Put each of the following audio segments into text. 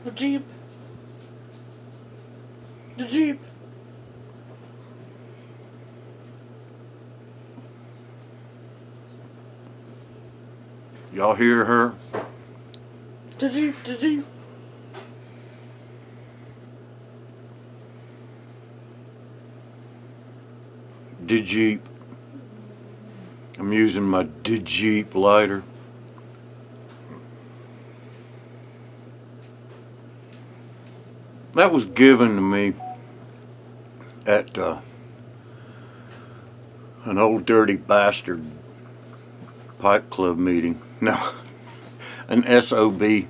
The Jeep. The Jeep. Y'all hear her? The Jeep. The Jeep. The Jeep. I'm using my The Jeep lighter. That was given to me at an old dirty bastard pipe club meeting. No, an SOB,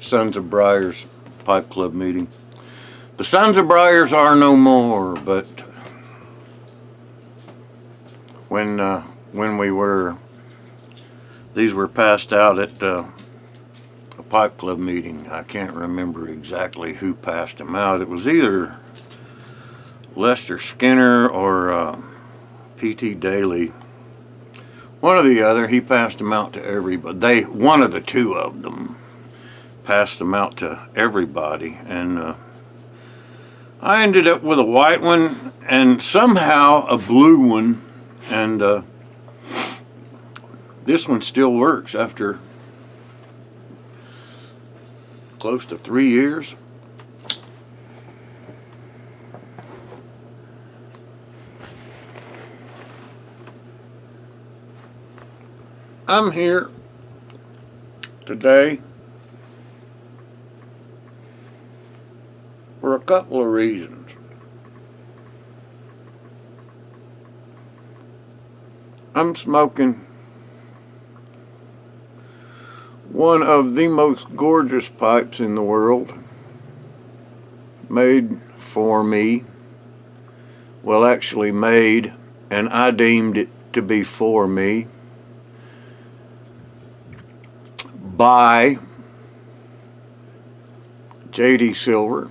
Sons of Briars pipe club meeting. The Sons of Briars are no more, but when we were, these were passed out at a pipe club meeting. I can't remember exactly who passed them out. It was either Lester Skinner or P.T. Daly. One or the other. He passed them out to everybody. One of the two of them passed them out to everybody, and I ended up with a white one and somehow a blue one, and this one still works after close to 3 years. I'm here today for a couple of reasons. I'm smoking one of the most gorgeous pipes in the world, made for me. Well, actually made, and I deemed it to be for me, by J.D. Silver,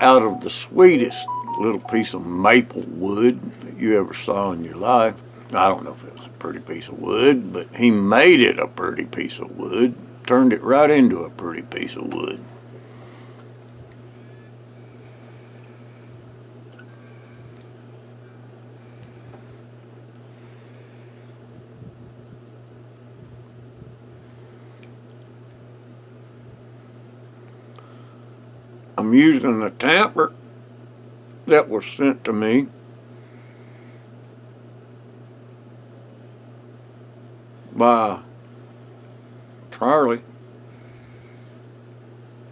out of the sweetest little piece of maple wood that you ever saw in your life. I don't know if it was a pretty piece of wood, but he made it a pretty piece of wood, turned it right into a pretty piece of wood. I'm using a tamper that was sent to me by Charlie,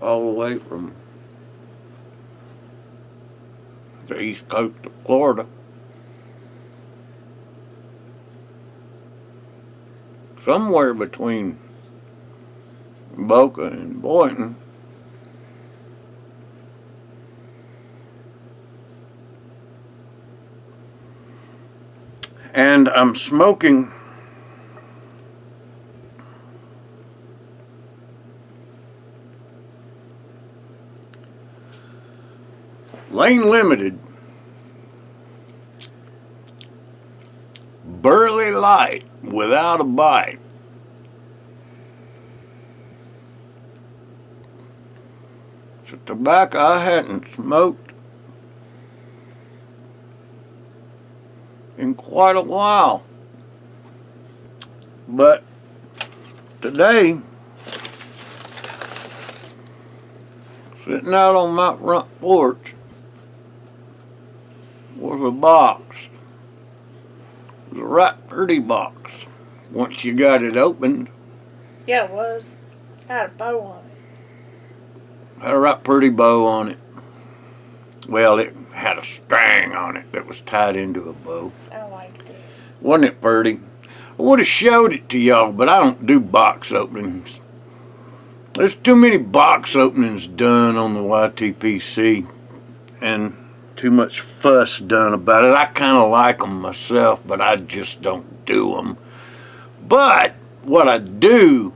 all the way from the east coast of Florida. Somewhere between Boca and Boynton. And I'm smoking Lane Limited Burley Light without a bite. It's a tobacco I hadn't smoked in quite a while. But today, sitting out on my front porch was a box. It was a right pretty box once you got it opened. Yeah, it was. It had a bow on it. Had a right pretty bow on it. Well, it had a string on it that was tied into a bow. I liked it. Wasn't it pretty? I would have showed it to y'all, but I don't do box openings. There's too many box openings done on the YTPC and too much fuss done about it. I kind of like them myself, but I just don't do them. But what I do,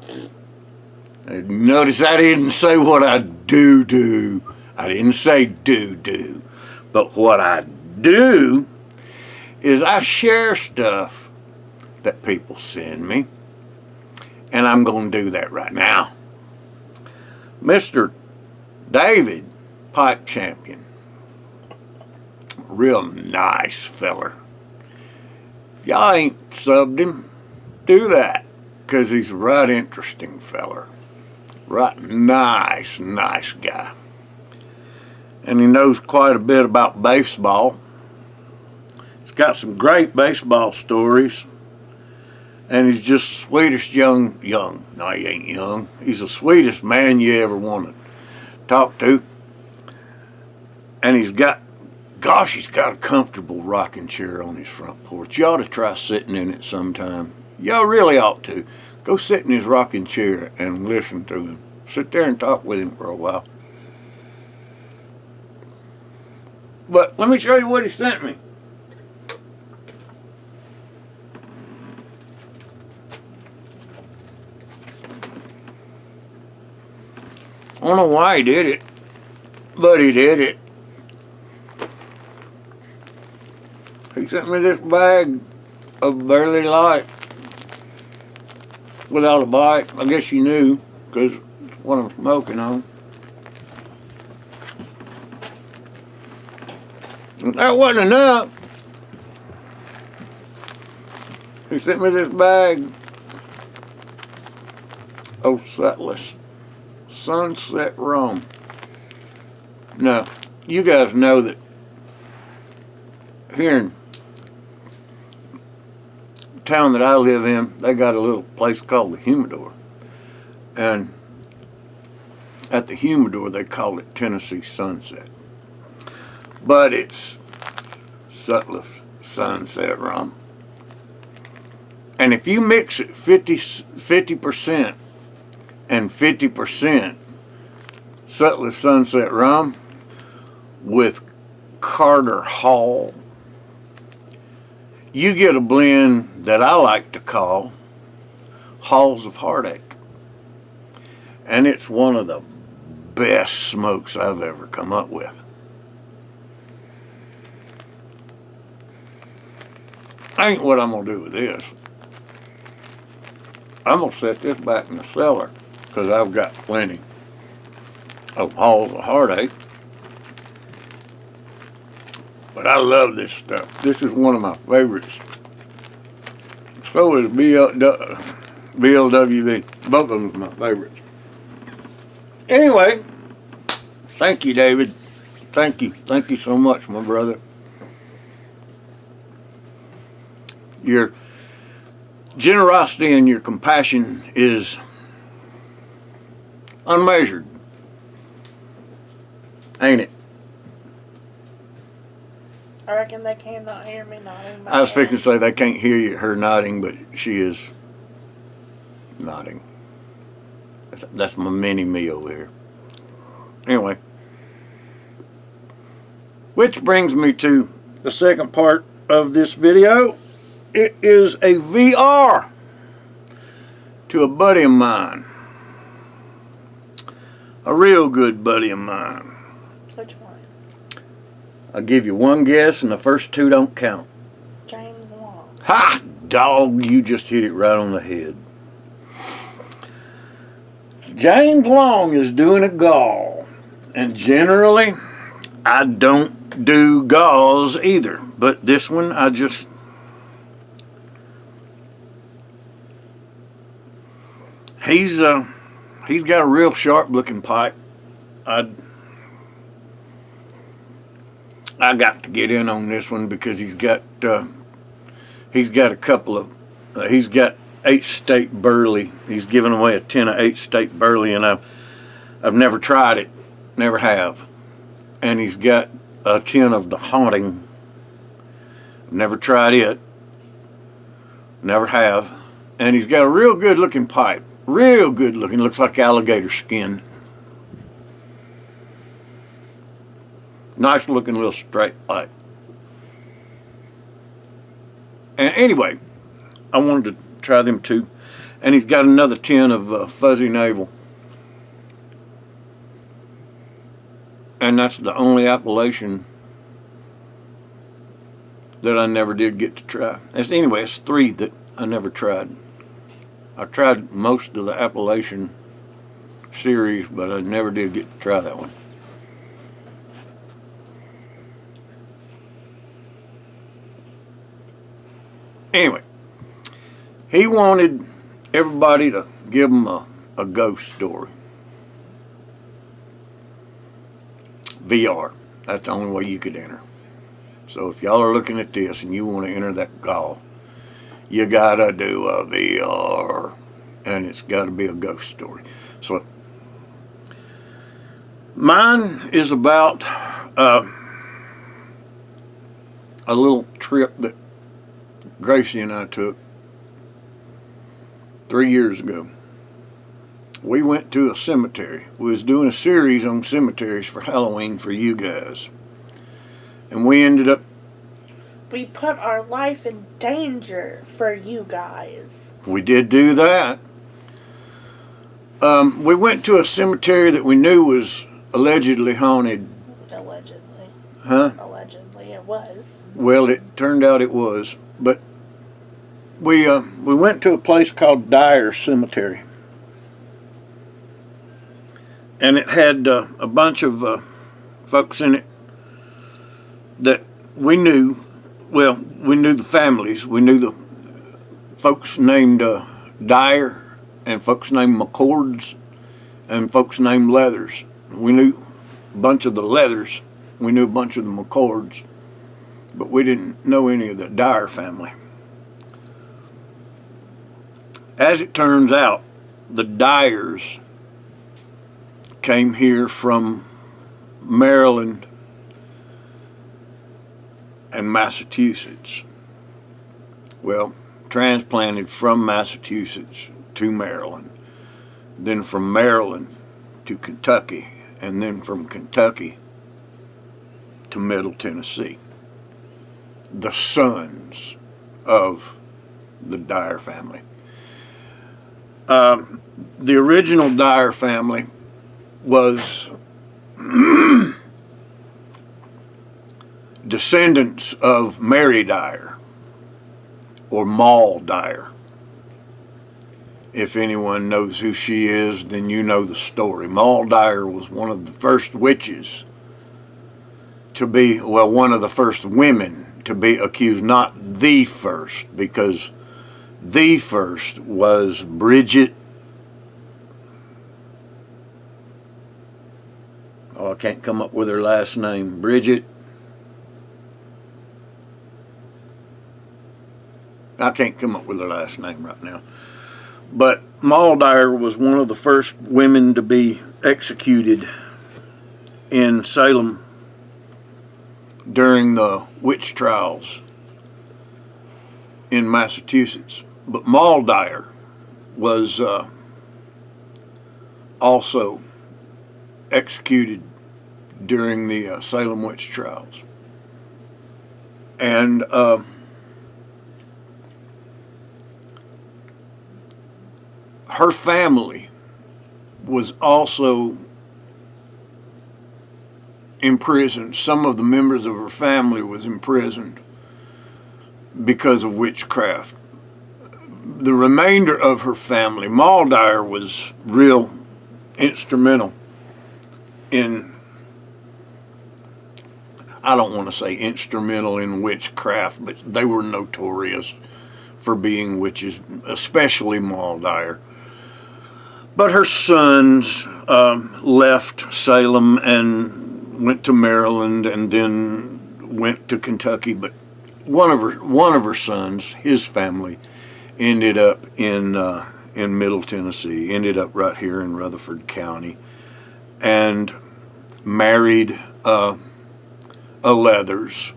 notice I didn't say what I do. I didn't say do. But what I do is I share stuff that people send me, and I'm going to do that right now. Mr. David, pipe champion, real nice feller. If y'all ain't subbed him, do that, because he's a right interesting feller. Right nice guy. And he knows quite a bit about baseball. He's got some great baseball stories. And he's just the sweetest young, no he ain't young. He's the sweetest man you ever want to talk to. And he's got a comfortable rocking chair on his front porch. You ought to try sitting in it sometime. Y'all really ought to. Go sit in his rocking chair and listen to him. Sit there and talk with him for a while. But let me show you what he sent me. I don't know why he did it, but he did it. He sent me this bag of Barely Light without a bite. I guess you knew, because it's what I'm smoking on. If that wasn't enough, he sent me this bag of Sutless Sunset Rum. Now, you guys know that here in the town that I live in, they got a little place called the Humidor. And at the Humidor, they call it Tennessee Sunset. But it's Sutless Sunset Rum. And if you mix it 50% and 50% Sutless Sunset Rum with Carter Hall, you get a blend that I like to call Halls of Heartache. And it's one of the best smokes I've ever come up with. Ain't what I'm going to do with this. I'm going to set this back in the cellar because I've got plenty of Halls of Heartache. But I love this stuff. This is one of my favorites. So is BLWV. Both of them are my favorites. Anyway, thank you, David. Thank you. Thank you so much, my brother. Your generosity and your compassion is unmeasured, ain't it? I reckon they cannot hear me nodding. I was fixing to say they can't hear her nodding, but she is nodding. That's my mini-me over here. Anyway, which brings me to the second part of this video. It is a VR to a buddy of mine. A real good buddy of mine. Which one? I'll give you one guess and the first two don't count. James Long. Ha! Dog, you just hit it right on the head. James Long is doing a GAW. And generally, I don't do GAWs either. But this one, he's got a real sharp looking pipe. I got to get in on this one because he's got a couple of he's got 8 State Burley. He's giving away a tin of 8 State Burley, and I've never tried it, never have. And he's got a tin of the Haunting. Never tried it, never have. And he's got a real good looking pipe. Real good looking, looks like alligator skin. Nice looking little straight pipe. And anyway, I wanted to try them too. And he's got another tin of Fuzzy Navel. And that's the only appellation that I never did get to try. Anyway, it's 3 that I never tried. I tried most of the Appalachian series, but I never did get to try that one. Anyway, he wanted everybody to give him a ghost story. VR. That's the only way you could enter. So if y'all are looking at this and you want to enter that GAW, you gotta do a VR, and it's gotta be a ghost story. So mine is about a little trip that Gracie and I took 3 years ago. We went to a cemetery. We was doing a series on cemeteries for Halloween for you guys. And we ended up... We put our life in danger for you guys. We did do that. We went to a cemetery that we knew was allegedly haunted. Allegedly. Huh? Allegedly it was. Well, it turned out it was. But we went to a place called Dyer Cemetery. And it had a bunch of folks in it that we knew. Well, we knew the families. We knew the folks named Dyer and folks named McCords and folks named Leathers. We knew a bunch of the Leathers. We knew a bunch of the McCords. But we didn't know any of the Dyer family. As it turns out, the Dyers came here from Maryland and Massachusetts. Well, transplanted from Massachusetts to Maryland, then from Maryland to Kentucky, and then from Kentucky to Middle Tennessee. The sons of the Dyer family. The original Dyer family was descendants of Mary Dyer or Maul Dyer. If anyone knows who she is, then you know the story. Maul Dyer was one of the first witches to be, well, one of the first women to be accused, not the first, because the first was Bridget. Oh, I can't come up with her last name. Bridget. I can't come up with her last name right now. But Maul Dyer was one of the first women to be executed in Salem during the witch trials in Massachusetts. But Maul Dyer was also executed during the Salem witch trials. And her family was also imprisoned. Some of the members of her family was imprisoned because of witchcraft. The remainder of her family, Maul Dyer was real instrumental in, I don't want to say instrumental in witchcraft, but they were notorious for being witches, especially Maul Dyer. But her sons left Salem and went to Maryland and then went to Kentucky. But one of her sons, his family, ended up in Middle Tennessee, ended up right here in Rutherford County, and married a Leathers,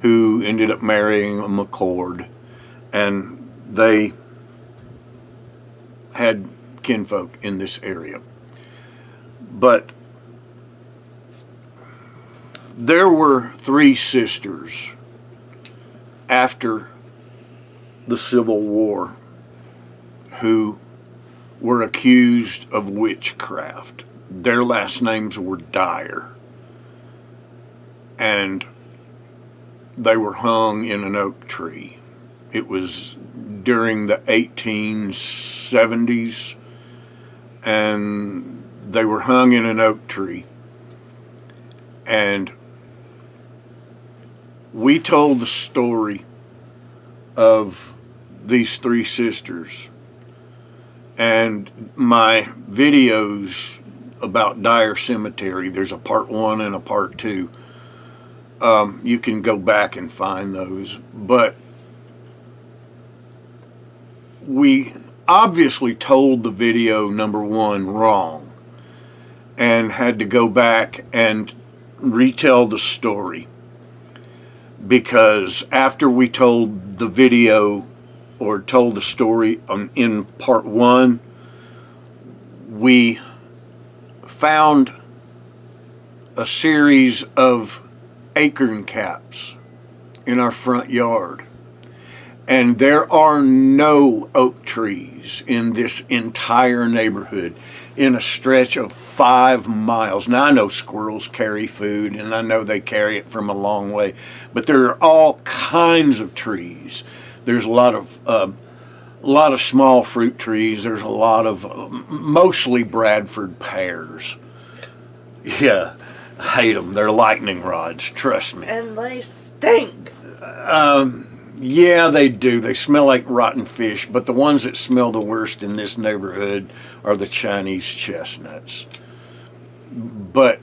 who ended up marrying a McCord, and they had kinfolk in this area. But there were 3 sisters after the Civil War who were accused of witchcraft. Their last names were Dyer. And they were hung in an oak tree. It was during the 1870s, and they were hung in an oak tree. And we told the story of these three sisters, and my videos about Dyer Cemetery, there's a part 1 and a part 2. You can go back and find those, but we obviously told the video number 1 wrong and had to go back and retell the story, because after we told the video or told the story in part 1, we found a series of acorn caps in our front yard. And there are no oak trees in this entire neighborhood in a stretch of 5 miles. Now, I know squirrels carry food, and I know they carry it from a long way, but there are all kinds of trees. There's a lot of small fruit trees. There's a lot of mostly Bradford pears. Yeah, I hate them. They're lightning rods, trust me. And they stink. Yeah, they do. They smell like rotten fish, but the ones that smell the worst in this neighborhood are the Chinese chestnuts. But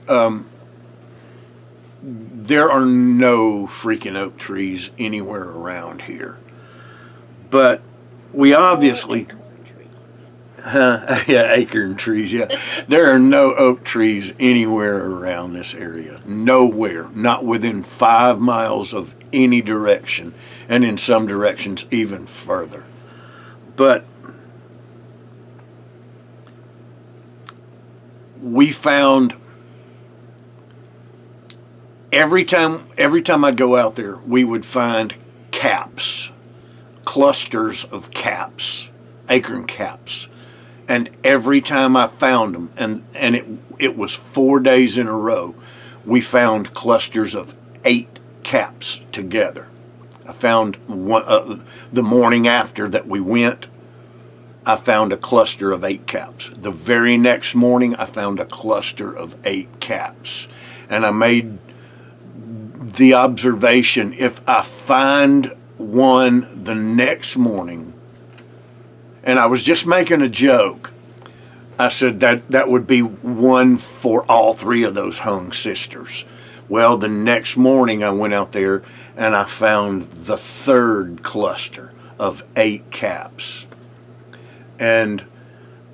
there are no freaking oak trees anywhere around here. But we obviously... yeah, acorn trees, yeah. There are no oak trees anywhere around this area. Nowhere. Not within 5 miles of any direction. And in some directions even further. But we found every time I'd go out there, we would find caps, clusters of caps, acorn caps. And every time I found them, and it was 4 days in a row, we found clusters of 8 caps together. I found one the morning after that we went, I found a cluster of 8 caps. The very next morning, I found a cluster of 8 caps. And I made the observation, if I find one the next morning, and I was just making a joke, I said that would be one for all 3 of those hung sisters. Well, the next morning I went out there and I found the 3rd cluster of 8 caps. And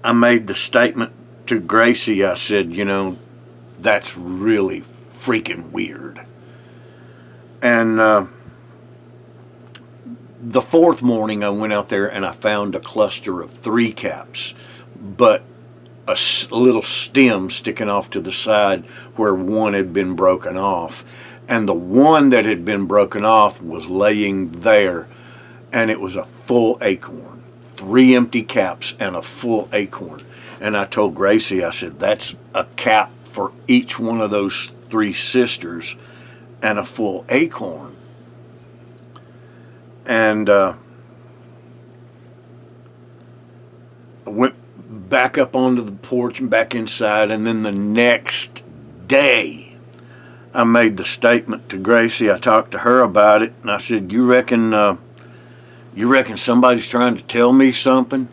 I made the statement to Gracie, I said, you know, that's really freaking weird. And the 4th morning I went out there and I found a cluster of 3 caps, but a little stem sticking off to the side where one had been broken off. And the one that had been broken off was laying there, and it was a full acorn. 3 empty caps and a full acorn. And I told Gracie, I said, that's a cap for each one of those 3 sisters and a full acorn. And I went back up onto the porch and back inside, and then the next day I made the statement to Gracie. I talked to her about it, and I said, you reckon somebody's trying to tell me something?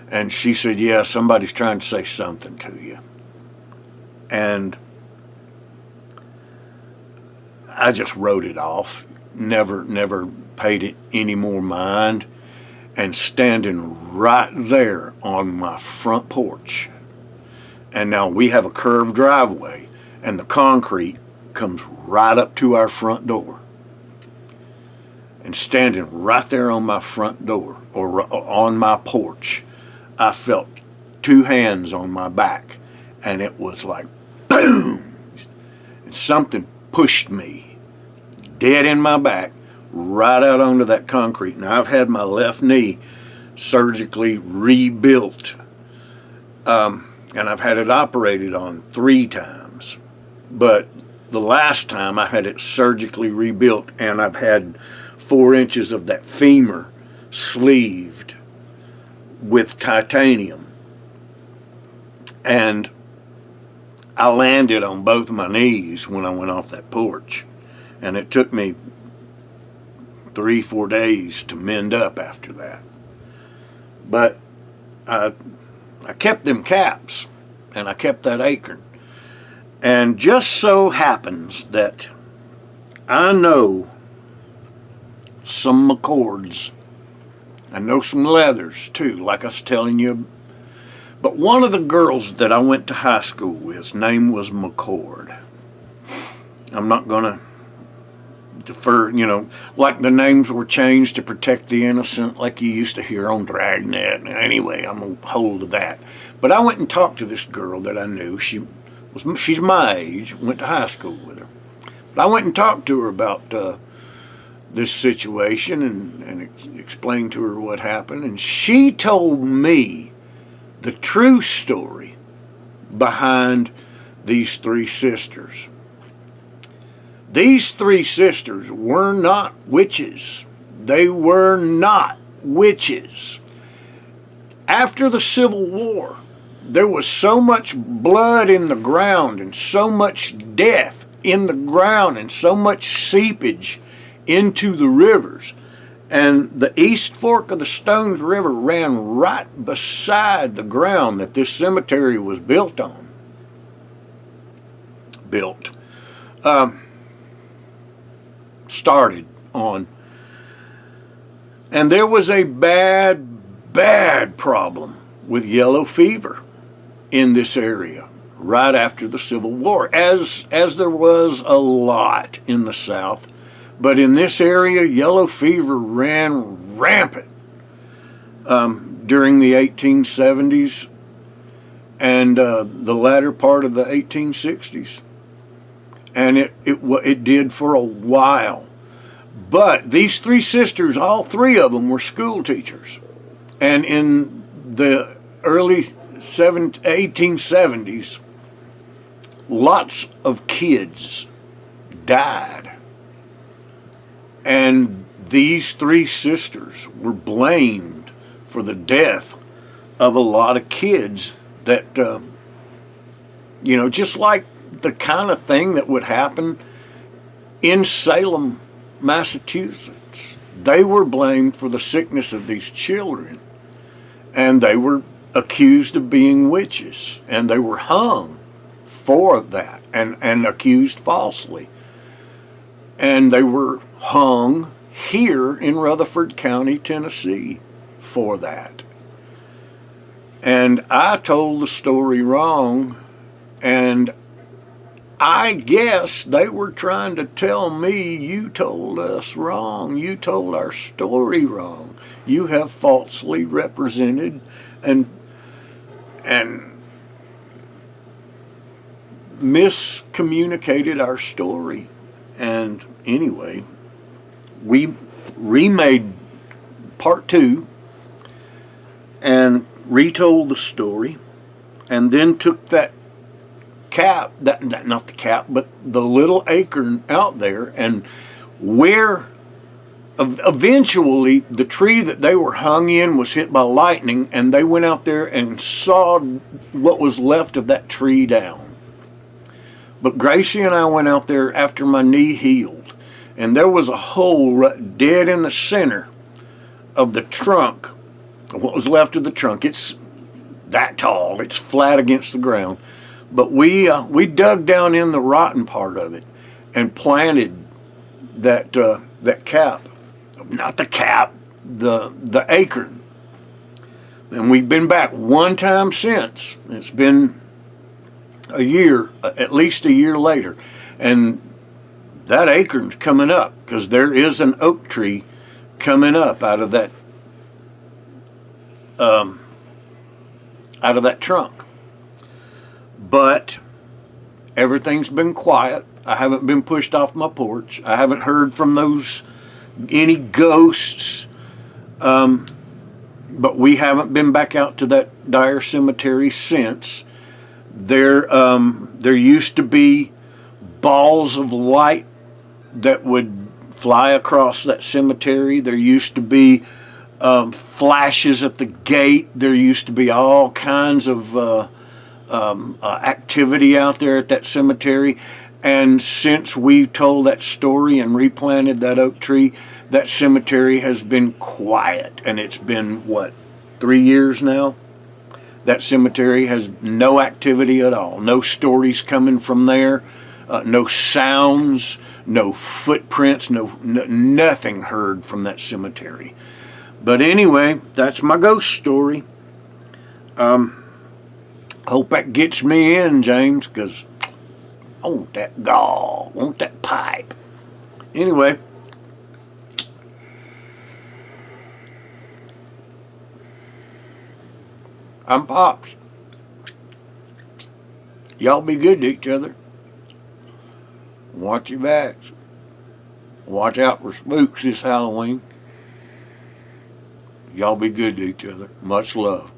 And she said, yeah, somebody's trying to say something to you. And I just wrote it off, never paid it any more mind. And standing right there on my front porch, and now we have a curved driveway, and the concrete comes right up to our front door. And standing right there on my front door, or on my porch, I felt 2 hands on my back, and it was like, boom! And something pushed me dead in my back, right out onto that concrete. Now, I've had my left knee surgically rebuilt, and I've had it operated on 3 times. But the last time I had it surgically rebuilt, and I've had 4 inches of that femur sleeved with titanium. And I landed on both of my knees when I went off that porch. And it took me 3-4 days to mend up after that. But I kept them caps, and I kept that acorn. And just so happens that I know some McCords. I know some leathers too, like I was telling you. But one of the girls that I went to high school with, name was McCord. I'm not going to defer, like the names were changed to protect the innocent, like you used to hear on Dragnet. Anyway, I'm going to hold to that. But I went and talked to this girl that I knew. She's my age, went to high school with her. But I went and talked to her about this situation and explained to her what happened. And she told me the true story behind these 3 sisters. These 3 sisters were not witches. They were not witches. After the Civil War, there was so much blood in the ground and so much death in the ground and so much seepage into the rivers. And the East Fork of the Stones River ran right beside the ground that this cemetery was built on. Started on. And there was a bad problem with yellow fever in this area right after the Civil War, as there was a lot in the South. But in this area, yellow fever ran rampant during the 1870s and the latter part of the 1860s. And it did for a while. But these 3 sisters, all 3 of them were school teachers. And in the early 1870s, lots of kids died. And these 3 sisters were blamed for the death of a lot of kids that, just like the kind of thing that would happen in Salem, Massachusetts. They were blamed for the sickness of these children. And they were accused of being witches. And they were hung for that and accused falsely. And they were hung here in Rutherford County, Tennessee for that. And I told the story wrong, and I guess they were trying to tell me, you told us wrong, you told our story wrong, you have falsely represented and miscommunicated our story. And anyway, we remade part 2 and retold the story, and then took that cap, not the cap, but the little acorn out there, and where eventually the tree that they were hung in was hit by lightning, and they went out there and sawed what was left of that tree down. But Gracie and I went out there after my knee healed, and there was a hole right dead in the center of the trunk, what was left of the trunk. It's that tall, it's flat against the ground. But we dug down in the rotten part of it and planted that cap, not the cap, the acorn. And we've been back one time since. It's been a year, at least a year later, and that acorn's coming up because there is an oak tree coming up out of that trunk. But everything's been quiet. I haven't been pushed off my porch. I haven't heard from any ghosts. But we haven't been back out to that Dyer Cemetery since. There used to be balls of light that would fly across that cemetery. There used to be flashes at the gate. There used to be all kinds of activity out there at that cemetery. And since we told that story and replanted that oak tree, that cemetery has been quiet. And it's been, what, 3 years now? That cemetery has no activity at all. No stories coming from there. No sounds, no footprints, nothing heard from that cemetery. But anyway, that's my ghost story. Hope that gets me in, James, because I want that GAW, I want that pipe. Anyway. I'm Pops. Y'all be good to each other. Watch your backs. Watch out for spooks this Halloween. Y'all be good to each other. Much love.